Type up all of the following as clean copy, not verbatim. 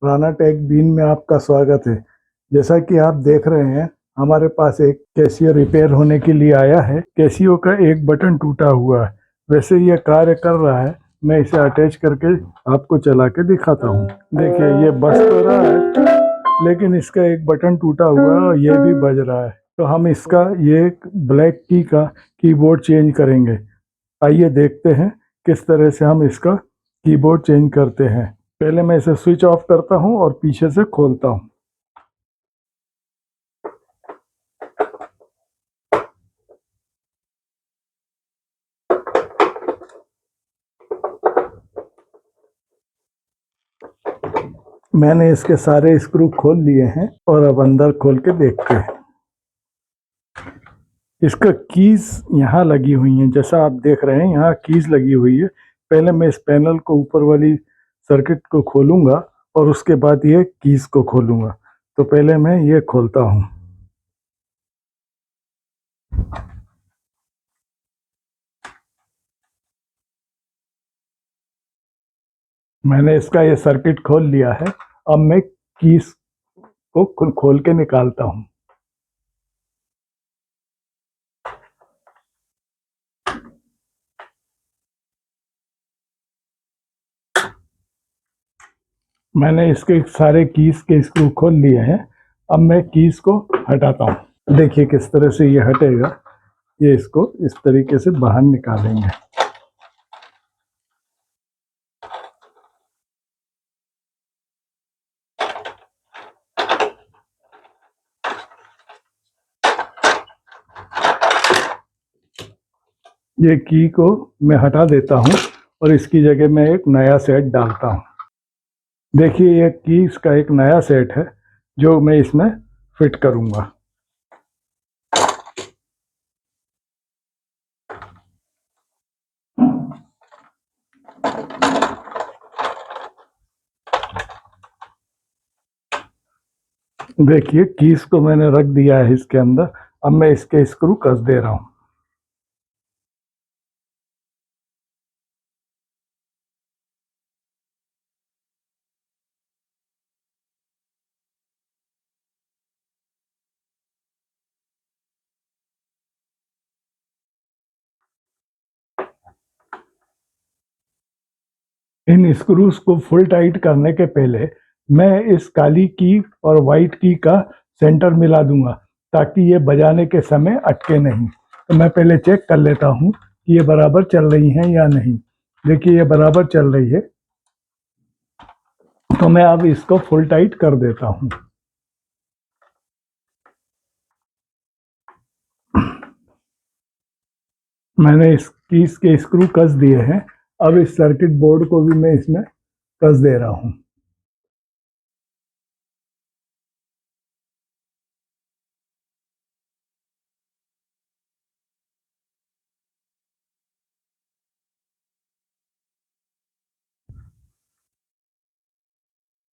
Rana take been में आपका स्वागत है। जैसा कि आप देख रहे हैं, हमारे पास एक कैसियो रिपेयर होने के लिए आया है। कैसियो का एक बटन टूटा हुआ है, वैसे ये कार्य कर रहा है। मैं इसे अटैच करके आपको चला के दिखाता हूँ। देखिए, ये बज तो रहा है, लेकिन इसका एक बटन टूटा हुआ है और ये भी बज रहा है। तो हम इसका ये ब्लैक की का कीबोर्ड चेंज करेंगे। आइए देखते हैं किस तरह से हम इसका कीबोर्ड चेंज करते हैं। पहले मैं इसे स्विच ऑफ करता हूं और पीछे से खोलता हूं। मैंने इसके सारे स्क्रू खोल लिए हैं और अब अंदर खोल के देखते हैं। इसका कीज यहाँ लगी हुई हैं, जैसा आप देख रहे हैं यहाँ कीज लगी हुई है। पहले मैं इस पैनल को, ऊपर वाली सर्किट को खोलूंगा और उसके बाद ये कीज को खोलूंगा। तो पहले मैं ये खोलता हूँ। मैंने इसका ये सर्किट खोल लिया है। अब मैं कीज को खोल के निकालता हूँ। मैंने इसके सारे कीज के स्क्रू खोल लिए हैं। अब मैं कीज को हटाता हूँ। देखिए किस तरह से ये हटेगा। ये इसको इस तरीके से बाहर निकालेंगे। ये की को मैं हटा देता हूँ और इसकी जगह मैं एक नया सेट डालता हूँ। देखिए, ये कीज का एक नया सेट है जो मैं इसमें फिट करूँगा। देखिए, कीज को मैंने रख दिया है इसके अंदर। अब मैं इसके स्क्रू कस दे रहा हूँ। इन स्क्रूज को फुल टाइट करने के पहले मैं इस काली की और वाइट की का सेंटर मिला दूंगा, ताकि ये बजाने के समय अटके नहीं। तो मैं पहले चेक कर लेता हूँ कि ये बराबर चल रही हैं या नहीं। देखिए, ये बराबर चल रही है। तो मैं अब इसको फुल टाइट कर देता हूँ। मैंने इस कीज के स्क्रू कस दिए हैं। अब इस सर्किट बोर्ड को भी मैं इसमें कस दे रहा हूँ।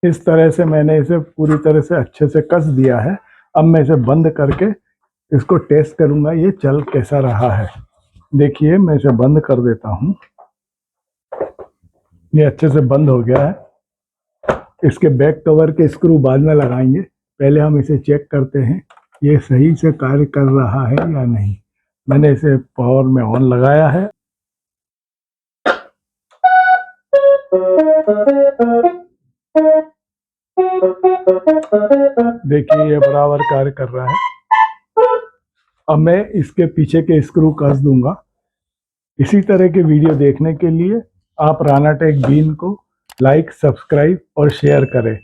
इस तरह से मैंने इसे पूरी तरह से अच्छे से कस दिया है। अब मैं इसे बंद करके इसको टेस्ट करूंगा ये चल कैसा रहा है। देखिए, मैं इसे बंद कर देता हूँ। ये अच्छे से बंद हो गया है। इसके बैक कवर के स्क्रू बाद में लगाएंगे। पहले हम इसे चेक करते हैं ये सही से कार्य कर रहा है या नहीं। मैंने इसे पावर में ऑन लगाया है। देखिए, ये बराबर कार्य कर रहा है। अब मैं इसके पीछे के स्क्रू कस दूंगा। इसी तरह के वीडियो देखने के लिए आप राना टेक बीन को लाइक, सब्सक्राइब और शेयर करें।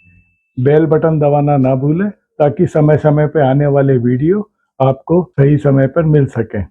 बेल बटन दबाना ना भूलें, ताकि समय समय पर आने वाले वीडियो आपको सही समय पर मिल सकें।